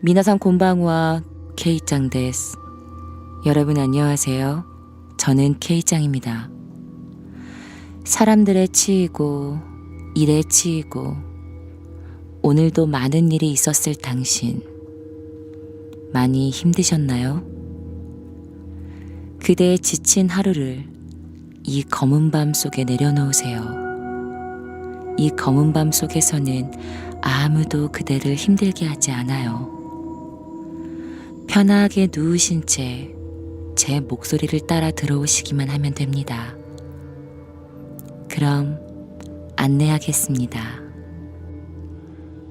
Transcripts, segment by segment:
미나상 곤방와 케이짱 데스. 여러분 안녕하세요. 저는 케이짱입니다. 사람들에 치이고 일에 치이고 오늘도 많은 일이 있었을 당신, 많이 힘드셨나요? 그대의 지친 하루를 이 검은 밤 속에 내려놓으세요. 이 검은 밤 속에서는 아무도 그대를 힘들게 하지 않아요. 편하게 누우신 채 제 목소리를 따라 들어오시기만 하면 됩니다. 그럼 안내하겠습니다.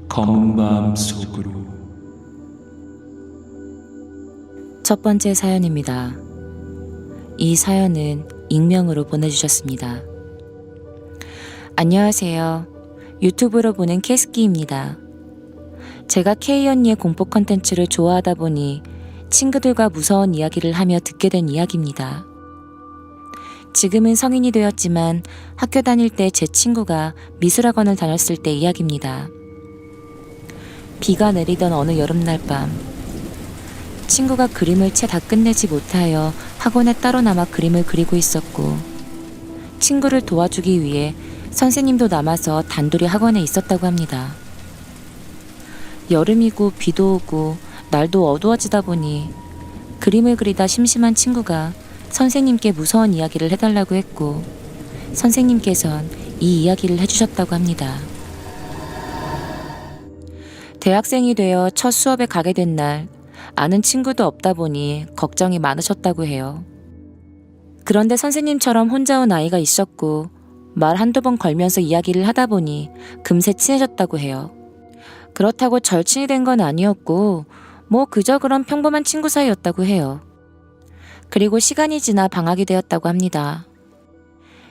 검은 밤 속으로. 첫 번째 사연입니다. 이 사연은 익명으로 보내주셨습니다. 안녕하세요. 유튜브로 보는 캐스키입니다. 제가 K 언니의 공포 컨텐츠를 좋아하다 보니 친구들과 무서운 이야기를 하며 듣게 된 이야기입니다. 지금은 성인이 되었지만 학교 다닐 때 제 친구가 미술학원을 다녔을 때 이야기입니다. 비가 내리던 어느 여름날 밤, 친구가 그림을 채 다 끝내지 못하여 학원에 따로 남아 그림을 그리고 있었고, 친구를 도와주기 위해 선생님도 남아서 단둘이 학원에 있었다고 합니다. 여름이고 비도 오고 날도 어두워지다 보니 그림을 그리다 심심한 친구가 선생님께 무서운 이야기를 해달라고 했고, 선생님께선 이 이야기를 해주셨다고 합니다. 대학생이 되어 첫 수업에 가게 된 날, 아는 친구도 없다 보니 걱정이 많으셨다고 해요. 그런데 선생님처럼 혼자 온 아이가 있었고 말 한두 번 걸면서 이야기를 하다 보니 금세 친해졌다고 해요. 그렇다고 절친이 된 건 아니었고 그저 그런 평범한 친구 사이였다고 해요. 그리고 시간이 지나 방학이 되었다고 합니다.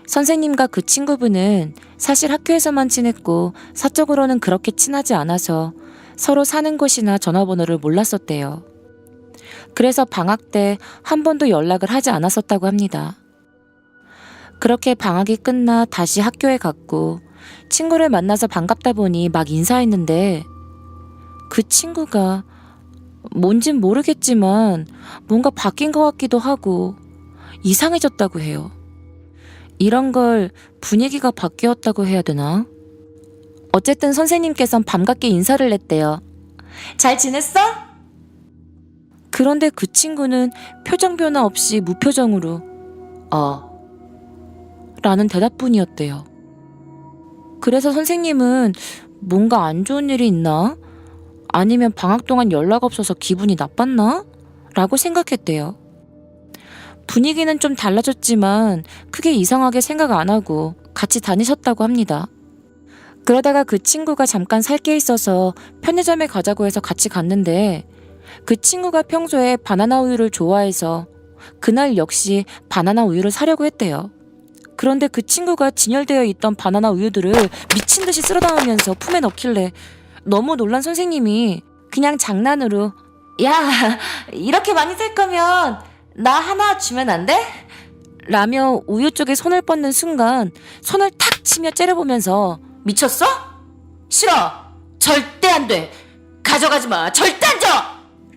선생님과 그 친구분은 사실 학교에서만 친했고 사적으로는 그렇게 친하지 않아서 서로 사는 곳이나 전화번호를 몰랐었대요. 그래서 방학 때 한 번도 연락을 하지 않았었다고 합니다. 그렇게 방학이 끝나 다시 학교에 갔고 친구를 만나서 반갑다 보니 막 인사했는데 그 친구가 뭔진 모르겠지만 뭔가 바뀐 것 같기도 하고 이상해졌다고 해요. 이런 걸 분위기가 바뀌었다고 해야 되나? 어쨌든 선생님께선 반갑게 인사를 했대요. 잘 지냈어? 그런데 그 친구는 표정 변화 없이 무표정으로 라는 대답뿐이었대요. 그래서 선생님은 뭔가 안 좋은 일이 있나? 아니면 방학 동안 연락 없어서 기분이 나빴나? 라고 생각했대요. 분위기는 좀 달라졌지만 크게 이상하게 생각 안 하고 같이 다니셨다고 합니다. 그러다가 그 친구가 잠깐 살 게 있어서 편의점에 가자고 해서 같이 갔는데 그 친구가 평소에 바나나 우유를 좋아해서 그날 역시 바나나 우유를 사려고 했대요. 그런데 그 친구가 진열되어 있던 바나나 우유들을 미친 듯이 쓸어 담으면서 품에 넣길래 너무 놀란 선생님이 그냥 장난으로 야, 이렇게 많이 살 거면 나 하나 주면 안 돼? 라며 우유 쪽에 손을 뻗는 순간 손을 탁 치며 째려보면서 미쳤어? 싫어! 절대 안 돼! 가져가지 마! 절대 안 줘!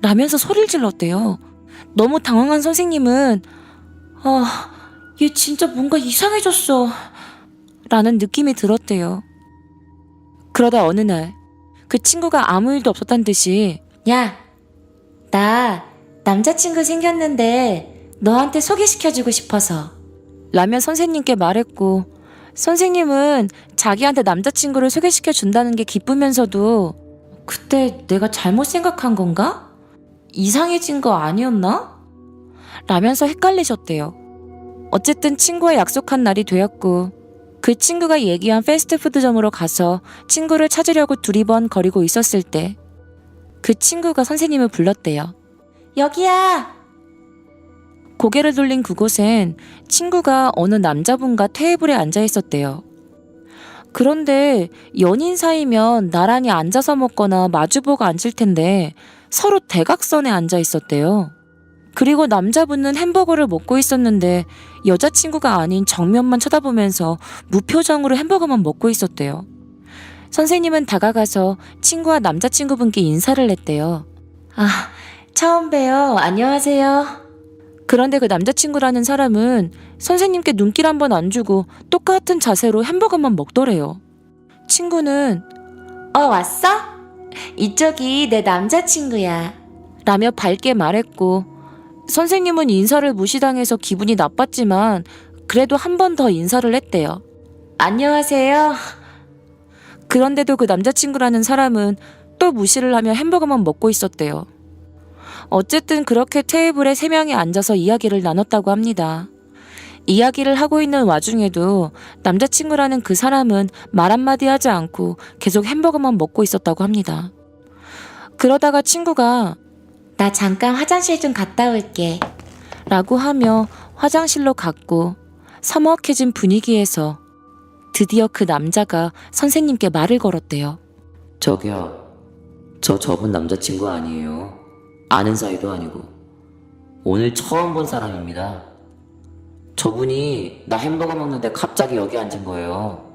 라면서 소리를 질렀대요. 너무 당황한 선생님은 얘 진짜 뭔가 이상해졌어 라는 느낌이 들었대요. 그러다 어느 날 그 친구가 아무 일도 없었단 듯이 야, 나 남자친구 생겼는데 너한테 소개시켜주고 싶어서 라며 선생님께 말했고, 선생님은 자기한테 남자친구를 소개시켜준다는 게 기쁘면서도 그때 내가 잘못 생각한 건가? 이상해진 거 아니었나? 라면서 헷갈리셨대요. 어쨌든 친구와 약속한 날이 되었고 그 친구가 얘기한 패스트푸드점으로 가서 친구를 찾으려고 두리번거리고 있었을 때 그 친구가 선생님을 불렀대요. 여기야! 고개를 돌린 그곳엔 친구가 어느 남자분과 테이블에 앉아 있었대요. 그런데 연인 사이면 나란히 앉아서 먹거나 마주보고 앉을 텐데 서로 대각선에 앉아 있었대요. 그리고 남자분은 햄버거를 먹고 있었는데 여자친구가 아닌 정면만 쳐다보면서 무표정으로 햄버거만 먹고 있었대요. 선생님은 다가가서 친구와 남자친구분께 인사를 했대요. 아, 처음 봬요. 안녕하세요. 그런데 그 남자친구라는 사람은 선생님께 눈길 한 번 안 주고 똑같은 자세로 햄버거만 먹더래요. 친구는 왔어? 이쪽이 내 남자친구야. 라며 밝게 말했고, 선생님은 인사를 무시당해서 기분이 나빴지만 그래도 한 번 더 인사를 했대요. 안녕하세요. 그런데도 그 남자친구라는 사람은 또 무시를 하며 햄버거만 먹고 있었대요. 어쨌든 그렇게 테이블에 3명이 앉아서 이야기를 나눴다고 합니다. 이야기를 하고 있는 와중에도 남자친구라는 그 사람은 말 한마디 하지 않고 계속 햄버거만 먹고 있었다고 합니다. 그러다가 친구가 나 잠깐 화장실 좀 갔다 올게 라고 하며 화장실로 갔고, 서먹해진 분위기에서 드디어 그 남자가 선생님께 말을 걸었대요. 저기요, 저분 남자친구 아니에요. 아는 사이도 아니고 오늘 처음 본 사람입니다. 저분이 나 햄버거 먹는데 갑자기 여기 앉은 거예요.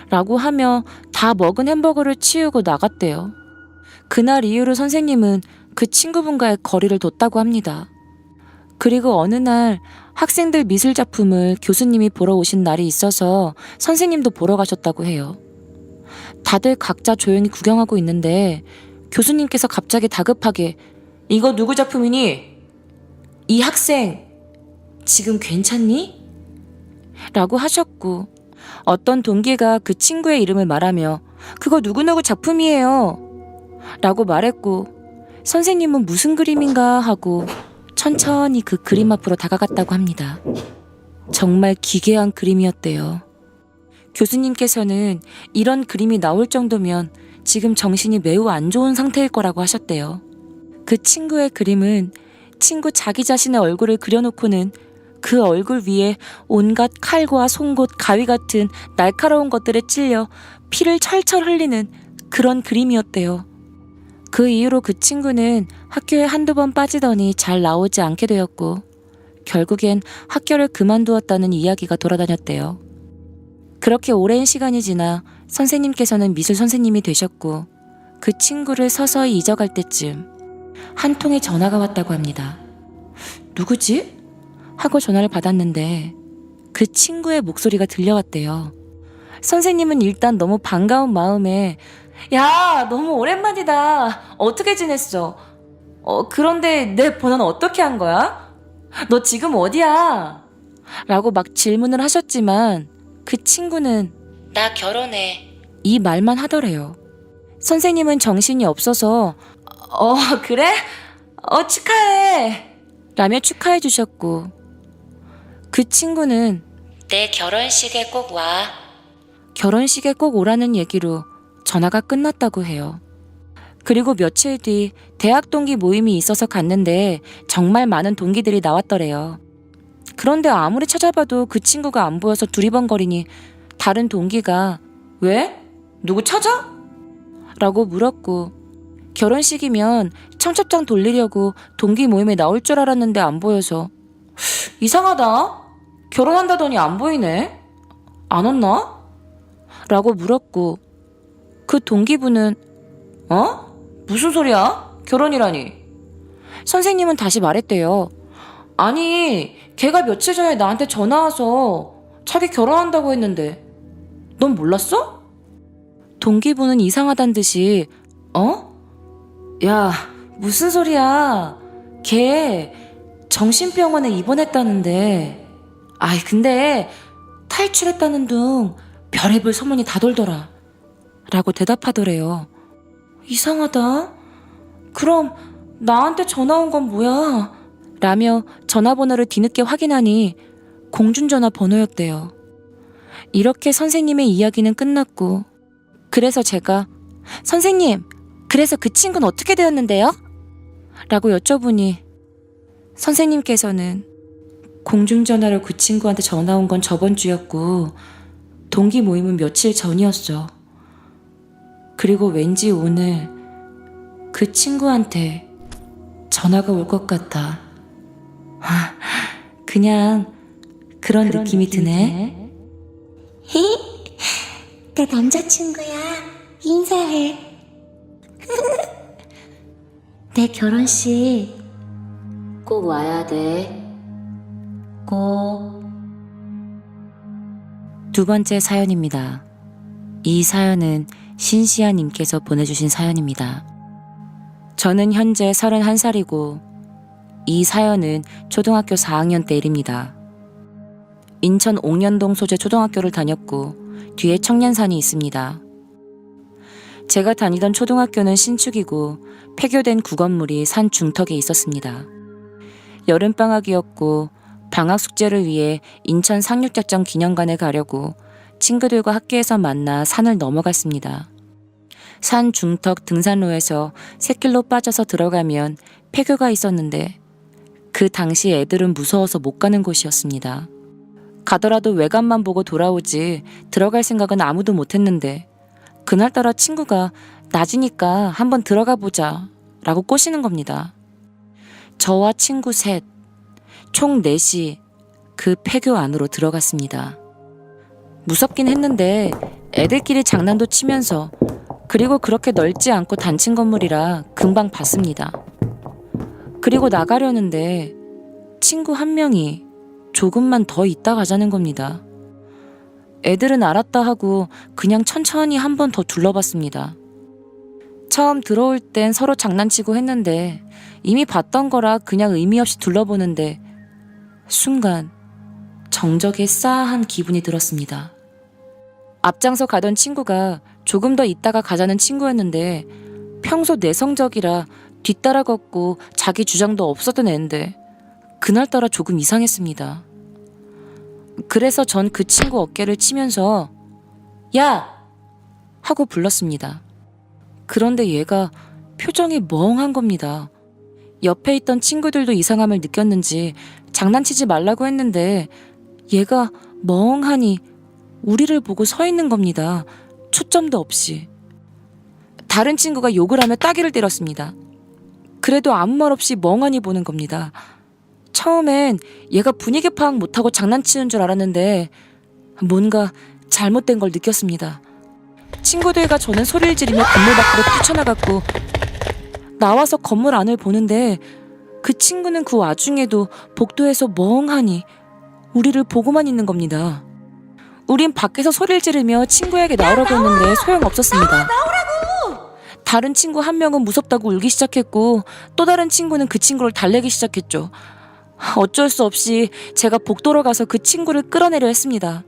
라고 하며 다 먹은 햄버거를 치우고 나갔대요. 그날 이후로 선생님은 그 친구분과의 거리를 뒀다고 합니다. 그리고 어느 날 학생들 미술 작품을 교수님이 보러 오신 날이 있어서 선생님도 보러 가셨다고 해요. 다들 각자 조용히 구경하고 있는데 교수님께서 갑자기 다급하게 이거 누구 작품이니? 이 학생 지금 괜찮니? 라고 하셨고, 어떤 동기가 그 친구의 이름을 말하며 그거 누구누구 작품이에요 라고 말했고, 선생님은 무슨 그림인가 하고 천천히 그 그림 앞으로 다가갔다고 합니다. 정말 기괴한 그림이었대요. 교수님께서는 이런 그림이 나올 정도면 지금 정신이 매우 안 좋은 상태일 거라고 하셨대요. 그 친구의 그림은 친구 자기 자신의 얼굴을 그려놓고는 그 얼굴 위에 온갖 칼과 송곳, 가위 같은 날카로운 것들에 찔려 피를 철철 흘리는 그런 그림이었대요. 그 이후로 그 친구는 학교에 한두 번 빠지더니 잘 나오지 않게 되었고, 결국엔 학교를 그만두었다는 이야기가 돌아다녔대요. 그렇게 오랜 시간이 지나 선생님께서는 미술 선생님이 되셨고, 그 친구를 서서히 잊어갈 때쯤 한 통의 전화가 왔다고 합니다. 누구지? 하고 전화를 받았는데 그 친구의 목소리가 들려왔대요. 선생님은 일단 너무 반가운 마음에 야, 너무 오랜만이다. 어떻게 지냈어? 그런데 내 번호는 어떻게 한 거야? 너 지금 어디야? 라고 막 질문을 하셨지만 그 친구는 나 결혼해 이 말만 하더래요. 선생님은 정신이 없어서 그래? 축하해 라며 축하해 주셨고, 그 친구는 내 결혼식에 꼭 와. 결혼식에 꼭 오라는 얘기로 전화가 끝났다고 해요. 그리고 며칠 뒤 대학 동기 모임이 있어서 갔는데 정말 많은 동기들이 나왔더래요. 그런데 아무리 찾아봐도 그 친구가 안 보여서 두리번거리니 다른 동기가 왜? 누구 찾아? 라고 물었고, 결혼식이면 청첩장 돌리려고 동기 모임에 나올 줄 알았는데 안 보여서 이상하다. 결혼한다더니 안 보이네. 안 왔나? 라고 물었고, 그 동기분은 무슨 소리야? 결혼이라니. 선생님은 다시 말했대요. 아니, 걔가 며칠 전에 나한테 전화 와서 자기 결혼한다고 했는데 넌 몰랐어? 동기분은 이상하단 듯이 야, 무슨 소리야. 걔 정신병원에 입원했다는데. 아이, 근데 탈출했다는 둥 별의별 소문이 다 돌더라 라고 대답하더래요. 이상하다. 그럼 나한테 전화 온 건 뭐야? 라며 전화번호를 뒤늦게 확인하니 공중전화 번호였대요. 이렇게 선생님의 이야기는 끝났고, 그래서 제가 선생님, 그래서 그 친구는 어떻게 되었는데요? 라고 여쭤보니 선생님께서는 공중전화로 그 친구한테 전화 온 건 저번 주였고 동기 모임은 며칠 전이었어. 그리고 왠지 오늘 그 친구한테 전화가 올 것 같아. 그냥 그런 느낌이 드네. 내 남자친구야. 인사해. 내 결혼식 꼭 와야 돼. 꼭. 두 번째 사연입니다. 이 사연은 신시아 님께서 보내주신 사연입니다. 저는 현재 31살이고 이 사연은 초등학교 4학년 때 일입니다. 인천 옥년동 소재 초등학교를 다녔고 뒤에 청년산이 있습니다. 제가 다니던 초등학교는 신축이고 폐교된 구건물이 산 중턱에 있었습니다. 여름방학이었고 방학 숙제를 위해 인천 상륙작전 기념관에 가려고 친구들과 학교에서 만나 산을 넘어갔습니다. 산 중턱 등산로에서 샛길로 빠져서 들어가면 폐교가 있었는데 그 당시 애들은 무서워서 못 가는 곳이었습니다. 가더라도 외관만 보고 돌아오지 들어갈 생각은 아무도 못했는데 그날따라 친구가 낮이니까 한번 들어가 보자 라고 꼬시는 겁니다. 저와 친구 셋, 총 4시 그 폐교 안으로 들어갔습니다. 무섭긴 했는데 애들끼리 장난도 치면서 그리고 그렇게 넓지 않고 단층 건물이라 금방 봤습니다. 그리고 나가려는데 친구 한 명이 조금만 더 있다 가자는 겁니다. 애들은 알았다 하고 그냥 천천히 한 번 더 둘러봤습니다. 처음 들어올 땐 서로 장난치고 했는데 이미 봤던 거라 그냥 의미 없이 둘러보는데 순간 정적에 싸한 기분이 들었습니다. 앞장서 가던 친구가 조금 더 있다가 가자는 친구였는데 평소 내성적이라 뒤따라 걷고 자기 주장도 없었던 애인데 그날따라 조금 이상했습니다. 그래서 전 그 친구 어깨를 치면서 야! 하고 불렀습니다. 그런데 얘가 표정이 멍한 겁니다. 옆에 있던 친구들도 이상함을 느꼈는지 장난치지 말라고 했는데 얘가 멍하니 우리를 보고 서 있는 겁니다. 초점도 없이. 다른 친구가 욕을 하며 따귀를 때렸습니다. 그래도 아무 말 없이 멍하니 보는 겁니다. 처음엔 얘가 분위기 파악 못하고 장난치는 줄 알았는데 뭔가 잘못된 걸 느꼈습니다. 친구들과 저는 소리를 지르며 건물 밖으로 뛰쳐나갔고 나와서 건물 안을 보는데 그 친구는 그 와중에도 복도에서 멍하니 우리를 보고만 있는 겁니다. 우린 밖에서 소리를 지르며 친구에게 나오라고 했는데 소용없었습니다. 다른 친구 한 명은 무섭다고 울기 시작했고 또 다른 친구는 그 친구를 달래기 시작했죠. 어쩔 수 없이 제가 복도로 가서 그 친구를 끌어내려 했습니다.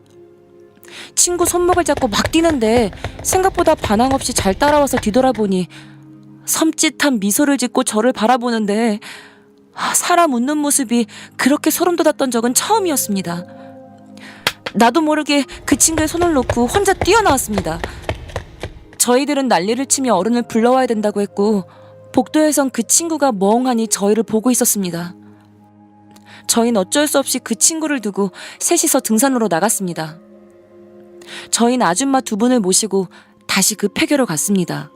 친구 손목을 잡고 막 뛰는데 생각보다 반항 없이 잘 따라와서 뒤돌아보니 섬찟한 미소를 짓고 저를 바라보는데 사람 웃는 모습이 그렇게 소름 돋았던 적은 처음이었습니다. 나도 모르게 그 친구의 손을 놓고 혼자 뛰어나왔습니다. 저희들은 난리를 치며 어른을 불러와야 된다고 했고 복도에선 그 친구가 멍하니 저희를 보고 있었습니다. 저희는 어쩔 수 없이 그 친구를 두고 셋이서 등산로로 나갔습니다. 저희는 아줌마 2분을 모시고 다시 그 폐교로 갔습니다.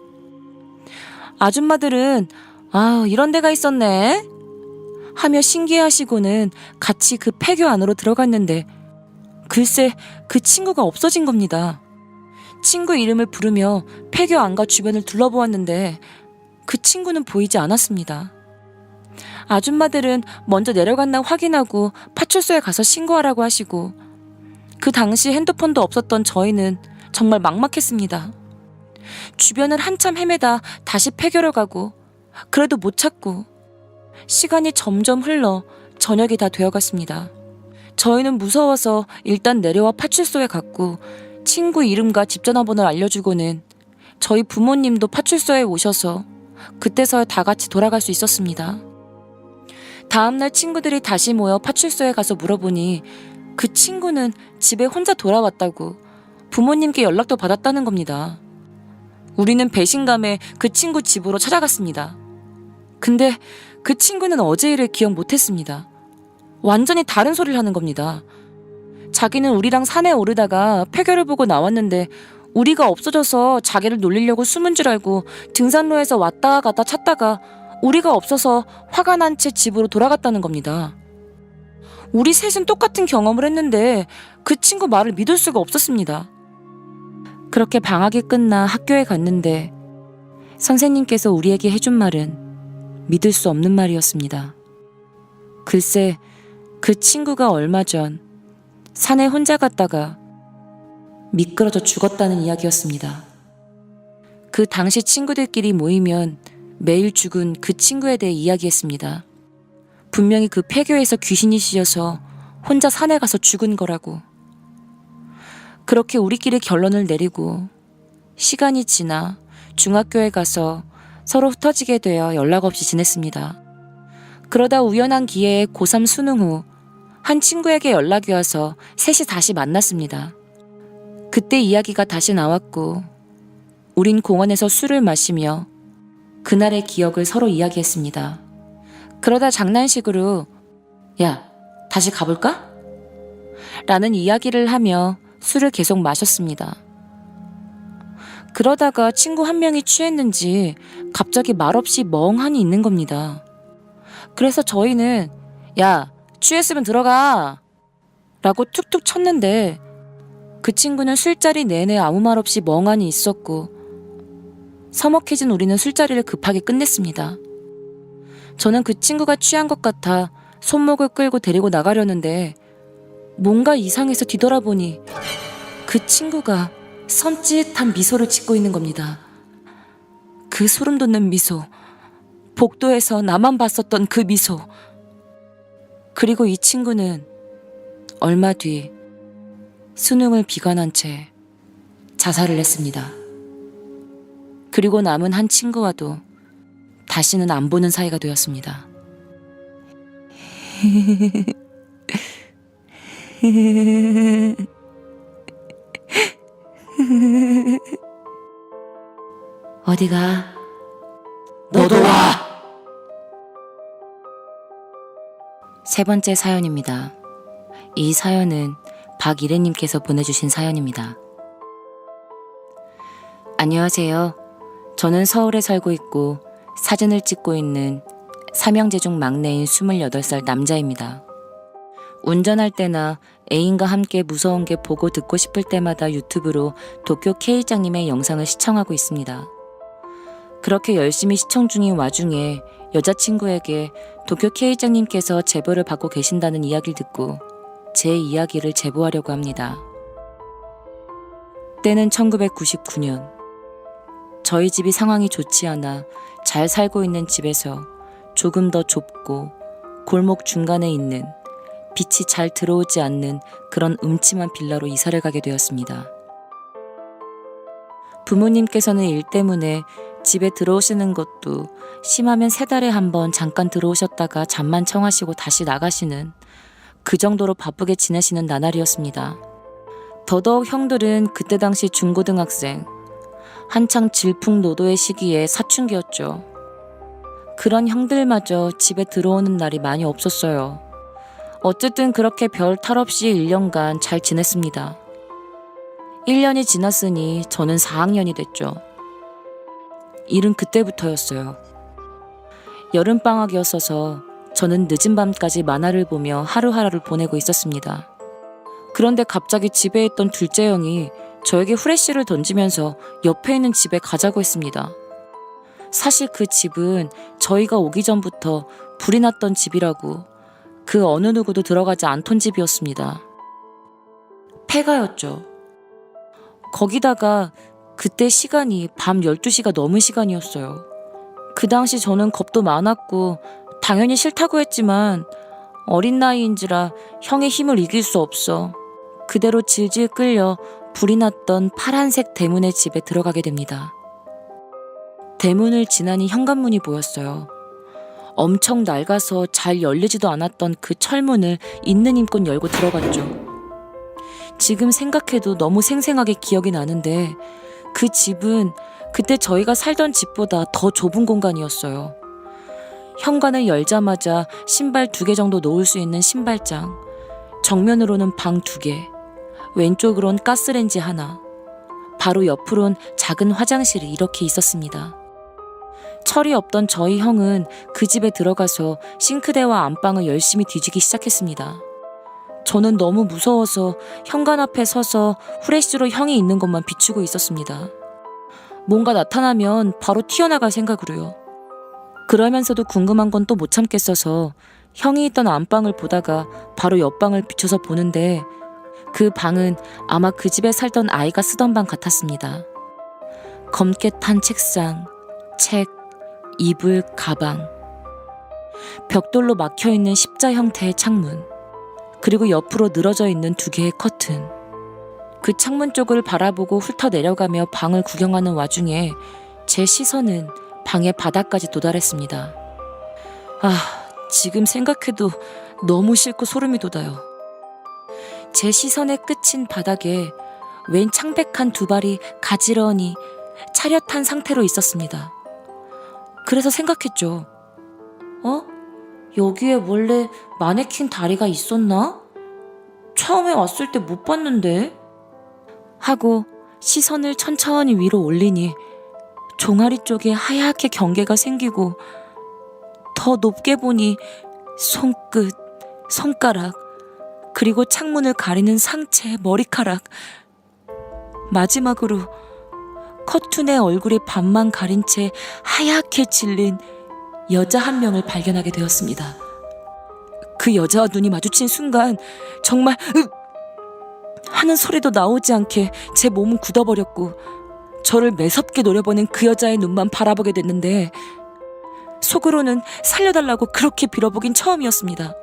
아줌마들은 이런 데가 있었네 하며 신기해하시고는 같이 그 폐교 안으로 들어갔는데 글쎄 그 친구가 없어진 겁니다. 친구 이름을 부르며 폐교 안과 주변을 둘러보았는데 그 친구는 보이지 않았습니다. 아줌마들은 먼저 내려갔나 확인하고 파출소에 가서 신고하라고 하시고 그 당시 핸드폰도 없었던 저희는 정말 막막했습니다. 주변을 한참 헤매다 다시 폐교를 가고 그래도 못 찾고 시간이 점점 흘러 저녁이 다 되어갔습니다. 저희는 무서워서 일단 내려와 파출소에 갔고 친구 이름과 집 전화번호를 알려주고는 저희 부모님도 파출소에 오셔서 그때서야 다 같이 돌아갈 수 있었습니다. 다음날 친구들이 다시 모여 파출소에 가서 물어보니 그 친구는 집에 혼자 돌아왔다고 부모님께 연락도 받았다는 겁니다. 우리는 배신감에 그 친구 집으로 찾아갔습니다. 근데 그 친구는 어제 일을 기억 못했습니다. 완전히 다른 소리를 하는 겁니다. 자기는 우리랑 산에 오르다가 폐교를 보고 나왔는데 우리가 없어져서 자기를 놀리려고 숨은 줄 알고 등산로에서 왔다 갔다 찾다가 우리가 없어서 화가 난 채 집으로 돌아갔다는 겁니다. 우리 셋은 똑같은 경험을 했는데 그 친구 말을 믿을 수가 없었습니다. 그렇게 방학이 끝나 학교에 갔는데 선생님께서 우리에게 해준 말은 믿을 수 없는 말이었습니다. 글쎄, 그 친구가 얼마 전 산에 혼자 갔다가 미끄러져 죽었다는 이야기였습니다. 그 당시 친구들끼리 모이면 매일 죽은 그 친구에 대해 이야기했습니다. 분명히 그 폐교에서 귀신이 씌어서 혼자 산에 가서 죽은 거라고. 그렇게 우리끼리 결론을 내리고 시간이 지나 중학교에 가서 서로 흩어지게 되어 연락 없이 지냈습니다. 그러다 우연한 기회에 고3 수능 후 한 친구에게 연락이 와서 셋이 다시 만났습니다. 그때 이야기가 다시 나왔고 우린 공원에서 술을 마시며 그날의 기억을 서로 이야기했습니다. 그러다 장난식으로 야, 다시 가볼까? 라는 이야기를 하며 술을 계속 마셨습니다. 그러다가 친구 한 명이 취했는지 갑자기 말없이 멍하니 있는 겁니다. 그래서 저희는 야, 취했으면 들어가! 라고 툭툭 쳤는데 그 친구는 술자리 내내 아무 말 없이 멍하니 있었고 서먹해진 우리는 술자리를 급하게 끝냈습니다. 저는 그 친구가 취한 것 같아 손목을 끌고 데리고 나가려는데 뭔가 이상해서 뒤돌아보니 그 친구가 섬찟한 미소를 짓고 있는 겁니다. 그 소름 돋는 미소, 복도에서 나만 봤었던 그 미소. 그리고 이 친구는 얼마 뒤 수능을 비관한 채 자살을 했습니다. 그리고 남은 한 친구와도 다시는 안 보는 사이가 되었습니다. 어디가? 너도 와! 세 번째 사연입니다. 이 사연은 박이래님께서 보내주신 사연입니다. 안녕하세요. 저는 서울에 살고 있고 사진을 찍고 있는 삼형제 중 막내인 28살 남자입니다. 운전할 때나 애인과 함께 무서운 게 보고 듣고 싶을 때마다 유튜브로 도쿄 K장님의 영상을 시청하고 있습니다. 그렇게 열심히 시청 중인 와중에 여자친구에게 도쿄 K장님께서 제보를 받고 계신다는 이야기를 듣고 제 이야기를 제보하려고 합니다. 때는 1999년. 저희 집이 상황이 좋지 않아 잘 살고 있는 집에서 조금 더 좁고 골목 중간에 있는 빛이 잘 들어오지 않는 그런 음침한 빌라로 이사를 가게 되었습니다. 부모님께서는 일 때문에 집에 들어오시는 것도 심하면 3달에 한 번 잠깐 들어오셨다가 잠만 청하시고 다시 나가시는 그 정도로 바쁘게 지내시는 나날이었습니다. 더더욱 형들은 그때 당시 중고등학생, 한창 질풍노도의 시기에 사춘기였죠. 그런 형들마저 집에 들어오는 날이 많이 없었어요. 어쨌든 그렇게 별 탈 없이 1년간 잘 지냈습니다. 1년이 지났으니 저는 4학년이 됐죠. 일은 그때부터였어요. 여름방학이었어서 저는 늦은 밤까지 만화를 보며 하루하루를 보내고 있었습니다. 그런데 갑자기 집에 있던 둘째 형이 저에게 후레쉬를 던지면서 옆에 있는 집에 가자고 했습니다. 사실 그 집은 저희가 오기 전부터 불이 났던 집이라고 그 어느 누구도 들어가지 않던 집이었습니다. 폐가였죠. 거기다가 그때 시간이 밤 12시가 넘은 시간이었어요. 그 당시 저는 겁도 많았고 당연히 싫다고 했지만 어린 나이인지라 형의 힘을 이길 수 없어 그대로 질질 끌려 불이 났던 파란색 대문의 집에 들어가게 됩니다. 대문을 지나니 현관문이 보였어요. 엄청 낡아서 잘 열리지도 않았던 그 철문을 있는 힘껏 열고 들어갔죠. 지금 생각해도 너무 생생하게 기억이 나는데 그 집은 그때 저희가 살던 집보다 더 좁은 공간이었어요. 현관을 열자마자 신발 2개 정도 놓을 수 있는 신발장, 정면으로는 방 2개, 왼쪽으론 가스레인지 하나, 바로 옆으론 작은 화장실이 이렇게 있었습니다. 철이 없던 저희 형은 그 집에 들어가서 싱크대와 안방을 열심히 뒤지기 시작했습니다. 저는 너무 무서워서 현관 앞에 서서 후레쉬로 형이 있는 것만 비추고 있었습니다. 뭔가 나타나면 바로 튀어나갈 생각으로요. 그러면서도 궁금한 건 또 못 참겠어서 형이 있던 안방을 보다가 바로 옆방을 비춰서 보는데 그 방은 아마 그 집에 살던 아이가 쓰던 방 같았습니다. 검게 탄 책상, 책, 이불, 가방, 벽돌로 막혀있는 십자 형태의 창문, 그리고 옆으로 늘어져 있는 2개의 커튼. 그 창문 쪽을 바라보고 훑어 내려가며 방을 구경하는 와중에 제 시선은 방의 바닥까지 도달했습니다. 지금 생각해도 너무 싫고 소름이 돋아요. 제 시선의 끝인 바닥에 웬 창백한 2발이 가지런히 차렷한 상태로 있었습니다. 그래서 생각했죠. 여기에 원래 마네킹 다리가 있었나? 처음에 왔을 때 못 봤는데? 하고 시선을 천천히 위로 올리니 종아리 쪽에 하얗게 경계가 생기고 더 높게 보니 손끝, 손가락, 그리고 창문을 가리는 상체, 머리카락, 마지막으로 커튼의 얼굴이 반만 가린 채 하얗게 질린 여자 한 명을 발견하게 되었습니다. 그 여자와 눈이 마주친 순간 정말 으! 하는 소리도 나오지 않게 제 몸은 굳어버렸고 저를 매섭게 노려보는 그 여자의 눈만 바라보게 됐는데 속으로는 살려달라고 그렇게 빌어보긴 처음이었습니다.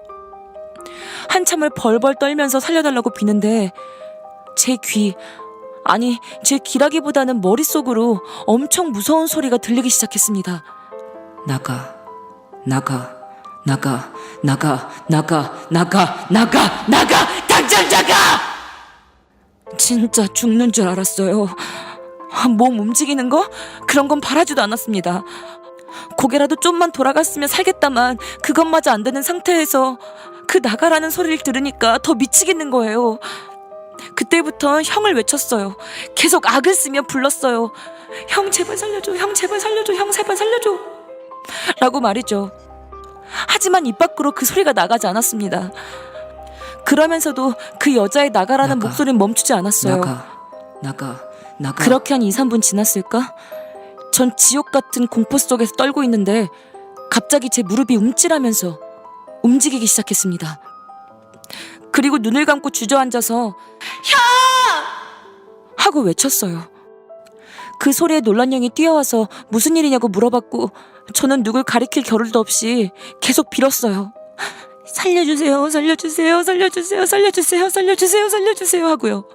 한참을 벌벌 떨면서 살려달라고 비는데 제 귀, 아니 제 귀라기보다는 머릿속으로 엄청 무서운 소리가 들리기 시작했습니다. 나가, 나가, 나가, 나가, 나가, 나가, 나가, 나가, 당장 나가! 진짜 죽는 줄 알았어요. 몸 움직이는 거? 그런 건 바라지도 않았습니다. 고개라도 좀만 돌아갔으면 살겠다만 그것마저 안 되는 상태에서 그 나가라는 소리를 들으니까 더 미치겠는 거예요. 그때부터 형을 외쳤어요. 계속 악을 쓰며 불렀어요. 형 제발 살려줘, 형 제발 살려줘, 형 제발 살려줘 라고 말이죠. 하지만 입 밖으로 그 소리가 나가지 않았습니다. 그러면서도 그 여자의 나가라는 목소리는 멈추지 않았어요. 나가. 그렇게 한 2, 3분 지났을까? 전 지옥 같은 공포 속에서 떨고 있는데 갑자기 제 무릎이 움찔하면서 움직이기 시작했습니다. 그리고 눈을 감고 주저앉아서 형! 하고 외쳤어요. 그 소리에 놀란 형이 뛰어와서 무슨 일이냐고 물어봤고 저는 누굴 가리킬 겨를도 없이 계속 빌었어요. 살려주세요, 살려주세요, 살려주세요, 살려주세요, 살려주세요, 살려주세요 하고요.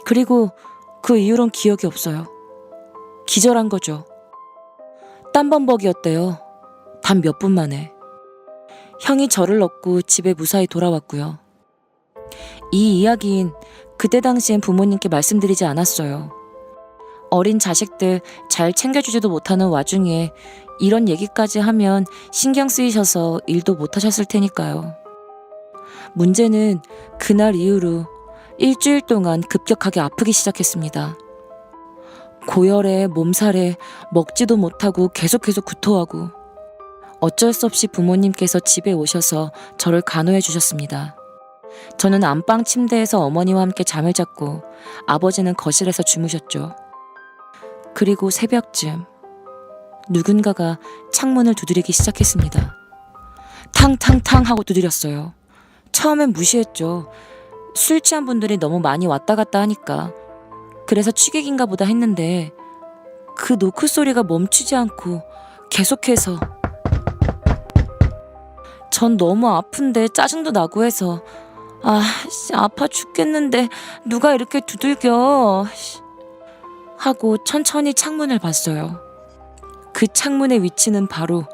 그리고 그 이후론 기억이 없어요. 기절한 거죠. 땀범벅이었대요. 단 몇 분 만에. 형이 저를 넣고 집에 무사히 돌아왔고요. 이 이야기인 그때 당시엔 부모님께 말씀드리지 않았어요. 어린 자식들 잘 챙겨주지도 못하는 와중에 이런 얘기까지 하면 신경 쓰이셔서 일도 못하셨을 테니까요. 문제는 그날 이후로 일주일 동안 급격하게 아프기 시작했습니다. 고열에 몸살에 먹지도 못하고 계속해서 구토하고 어쩔 수 없이 부모님께서 집에 오셔서 저를 간호해 주셨습니다. 저는 안방 침대에서 어머니와 함께 잠을 잤고 아버지는 거실에서 주무셨죠. 그리고 새벽쯤 누군가가 창문을 두드리기 시작했습니다. 탕탕탕 하고 두드렸어요. 처음엔 무시했죠. 술 취한 분들이 너무 많이 왔다 갔다 하니까. 그래서 취객인가 보다 했는데 그 노크 소리가 멈추지 않고 계속해서 전 너무 아픈데 짜증도 나고 해서 아파 죽겠는데 누가 이렇게 두들겨 하고 천천히 창문을 봤어요. 그 창문의 위치는 바로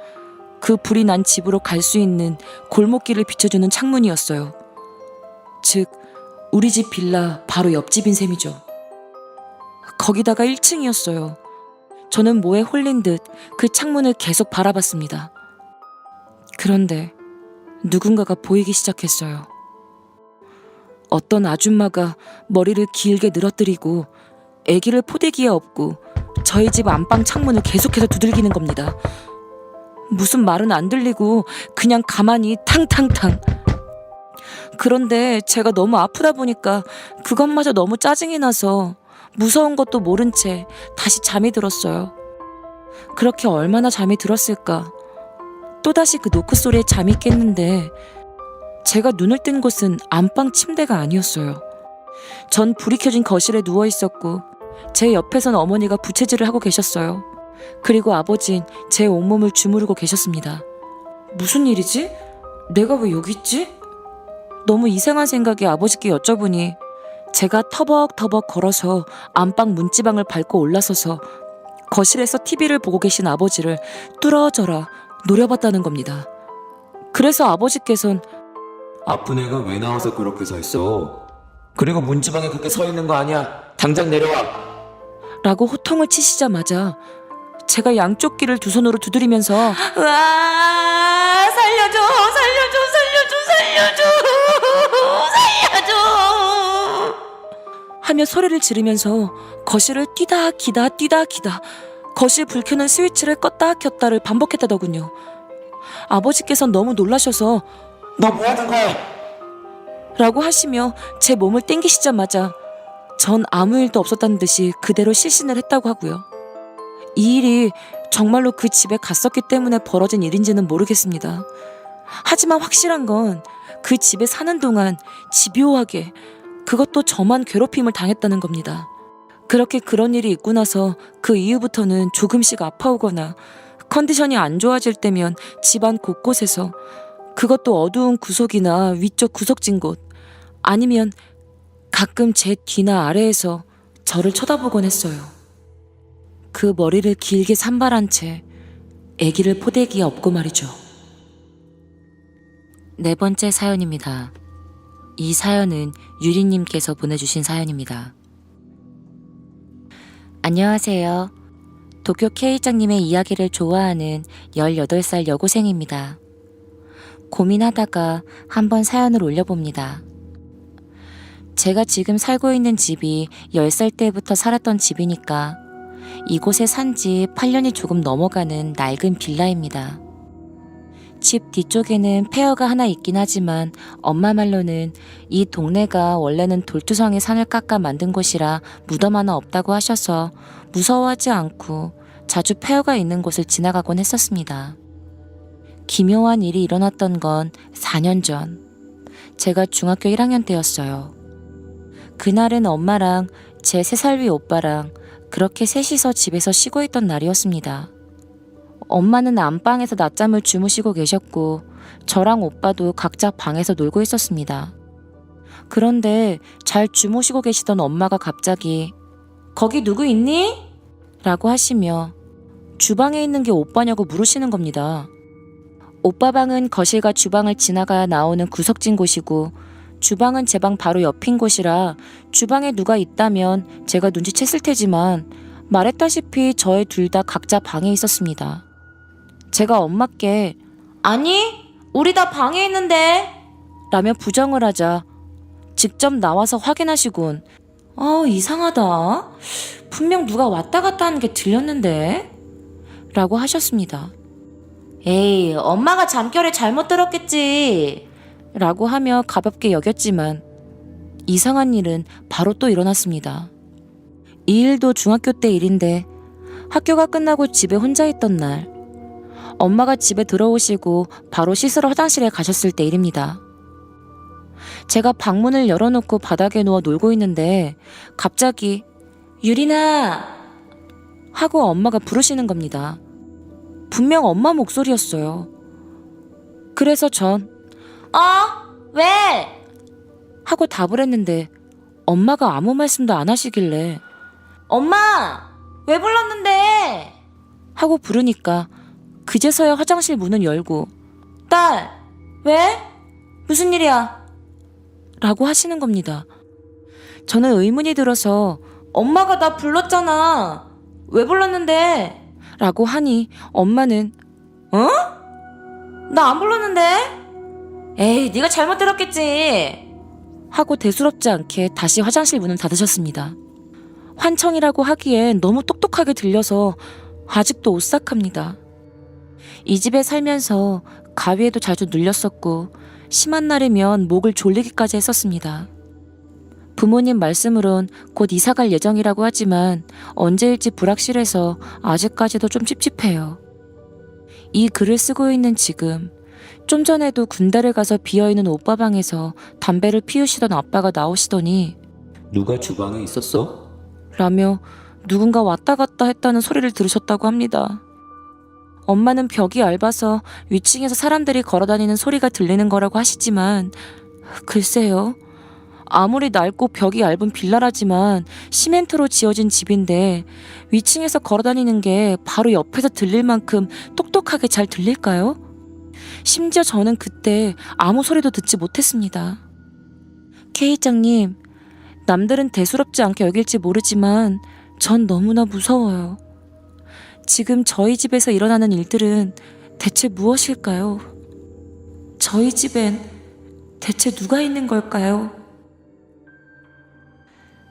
그 불이 난 집으로 갈 수 있는 골목길을 비춰주는 창문이었어요. 즉 우리 집 빌라 바로 옆집인 셈이죠. 거기다가 1층이었어요. 저는 뭐에 홀린 듯 그 창문을 계속 바라봤습니다. 그런데 누군가가 보이기 시작했어요. 어떤 아줌마가 머리를 길게 늘어뜨리고 아기를 포대기에 업고 저희 집 안방 창문을 계속해서 두들기는 겁니다. 무슨 말은 안 들리고 그냥 가만히 탕탕탕. 그런데 제가 너무 아프다 보니까 그것마저 너무 짜증이 나서 무서운 것도 모른 채 다시 잠이 들었어요. 그렇게 얼마나 잠이 들었을까. 또다시 그 노크 소리에 잠이 깼는데 제가 눈을 뜬 곳은 안방 침대가 아니었어요. 전 불이 켜진 거실에 누워 있었고 제 옆에선 어머니가 부채질을 하고 계셨어요. 그리고 아버진 제 온몸을 주무르고 계셨습니다. 무슨 일이지? 내가 왜 여기 있지? 너무 이상한 생각에 아버지께 여쭤보니 제가 터벅터벅 걸어서 안방 문지방을 밟고 올라서서 거실에서 TV를 보고 계신 아버지를 뚫어져라 노려봤다는 겁니다. 그래서 아버지께선 아픈 애가 왜 나와서 그렇게 서 있어? 그리고 문지방에 그렇게 서 있는 거 아니야? 당장 내려와! 라고 호통을 치시자마자 제가 양쪽 귀를 두 손으로 두드리면서 와 살려줘 살려줘 살려줘 살려줘 살려줘 하며 소리를 지르면서 거실을 뛰다 기다 뛰다 기다 거실 불 켜는 스위치를 껐다 켰다를 반복했다더군요. 아버지께선 너무 놀라셔서 너 뭐 하는 거야? 라고 하시며 제 몸을 땡기시자마자 전 아무 일도 없었다는 듯이 그대로 실신을 했다고 하고요. 이 일이 정말로 그 집에 갔었기 때문에 벌어진 일인지는 모르겠습니다. 하지만 확실한 건 그 집에 사는 동안 집요하게 그것도 저만 괴롭힘을 당했다는 겁니다. 그렇게 그런 일이 있고 나서 그 이후부터는 조금씩 아파오거나 컨디션이 안 좋아질 때면 집안 곳곳에서 그것도 어두운 구석이나 위쪽 구석진 곳 아니면 가끔 제 뒤나 아래에서 저를 쳐다보곤 했어요. 그 머리를 길게 산발한 채 아기를 포대기에 업고 말이죠. 네 번째 사연입니다. 이 사연은 유리님께서 보내주신 사연입니다. 안녕하세요. 도쿄 K장님의 이야기를 좋아하는 18살 여고생입니다. 고민하다가 한번 사연을 올려봅니다. 제가 지금 살고 있는 집이 10살 때부터 살았던 집이니까 이곳에 산 지 8년이 조금 넘어가는 낡은 빌라입니다. 집 뒤쪽에는 폐허가 하나 있긴 하지만 엄마 말로는 이 동네가 원래는 돌투성이 산을 깎아 만든 곳이라 무덤 하나 없다고 하셔서 무서워하지 않고 자주 폐허가 있는 곳을 지나가곤 했었습니다. 기묘한 일이 일어났던 건 4년 전. 제가 중학교 1학년 때였어요. 그날은 엄마랑 제 3살 위 오빠랑 그렇게 셋이서 집에서 쉬고 있던 날이었습니다. 엄마는 안방에서 낮잠을 주무시고 계셨고 저랑 오빠도 각자 방에서 놀고 있었습니다. 그런데 잘 주무시고 계시던 엄마가 갑자기 거기 누구 있니? 라고 하시며 주방에 있는 게 오빠냐고 물으시는 겁니다. 오빠 방은 거실과 주방을 지나가야 나오는 구석진 곳이고 주방은 제 방 바로 옆인 곳이라 주방에 누가 있다면 제가 눈치챘을 테지만 말했다시피 저희 둘 다 각자 방에 있었습니다. 제가 엄마께 아니 우리 다 방에 있는데 라며 부정을 하자 직접 나와서 확인하시곤 이상하다. 분명 누가 왔다 갔다 하는 게 들렸는데 라고 하셨습니다. 에이 엄마가 잠결에 잘못 들었겠지 라고 하며 가볍게 여겼지만 이상한 일은 바로 또 일어났습니다. 이 일도 중학교 때 일인데 학교가 끝나고 집에 혼자 있던 날 엄마가 집에 들어오시고 바로 씻으러 화장실에 가셨을 때 일입니다. 제가 방문을 열어놓고 바닥에 누워 놀고 있는데 갑자기 유리나 하고 엄마가 부르시는 겁니다. 분명 엄마 목소리였어요. 그래서 전 왜? 하고 답을 했는데 엄마가 아무 말씀도 안 하시길래 엄마 왜 불렀는데? 하고 부르니까 그제서야 화장실 문을 열고 딸 왜? 무슨 일이야? 라고 하시는 겁니다. 저는 의문이 들어서 엄마가 나 불렀잖아. 왜 불렀는데? 라고 하니 엄마는 나 안 불렀는데? 에이 네가 잘못 들었겠지 하고 대수롭지 않게 다시 화장실 문을 닫으셨습니다. 환청이라고 하기엔 너무 똑똑하게 들려서 아직도 오싹합니다. 이 집에 살면서 가위에도 자주 눌렸었고 심한 날이면 목을 졸리기까지 했었습니다. 부모님 말씀으론 곧 이사갈 예정이라고 하지만 언제일지 불확실해서 아직까지도 좀 찝찝해요. 이 글을 쓰고 있는 지금, 좀 전에도 군대를 가서 비어있는 오빠 방에서 담배를 피우시던 아빠가 나오시더니 누가 주방에 있었어? 라며 누군가 왔다 갔다 했다는 소리를 들으셨다고 합니다. 엄마는 벽이 얇아서 위층에서 사람들이 걸어다니는 소리가 들리는 거라고 하시지만 글쎄요. 아무리 낡고 벽이 얇은 빌라라지만 시멘트로 지어진 집인데 위층에서 걸어다니는 게 바로 옆에서 들릴 만큼 똑똑하게 잘 들릴까요? 심지어 저는 그때 아무 소리도 듣지 못했습니다. K장님, 남들은 대수롭지 않게 여길지 모르지만 전 너무나 무서워요. 지금 저희 집에서 일어나는 일들은 대체 무엇일까요? 저희 집엔 대체 누가 있는 걸까요?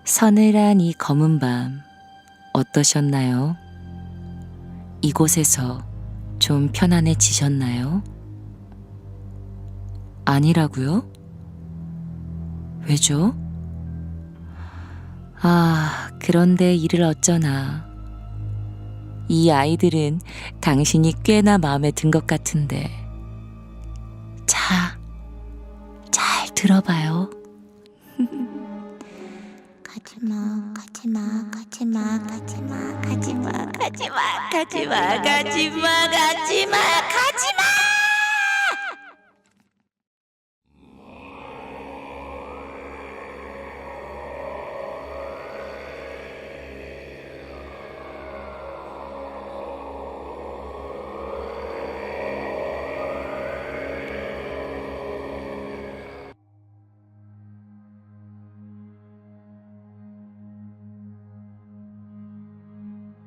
서늘한 이 검은 밤 어떠셨나요? 이곳에서 좀 편안해지셨나요? 아니라고요? 왜죠? 그런데 이를 어쩌나. 이 아이들은 당신이 꽤나 마음에 든 것 같은데. 자, 잘 들어봐요. 가지마, 가지마, 가지마, 가지마, 가지마, 가지마, 가지마, 가지마, 가지마, 가지마.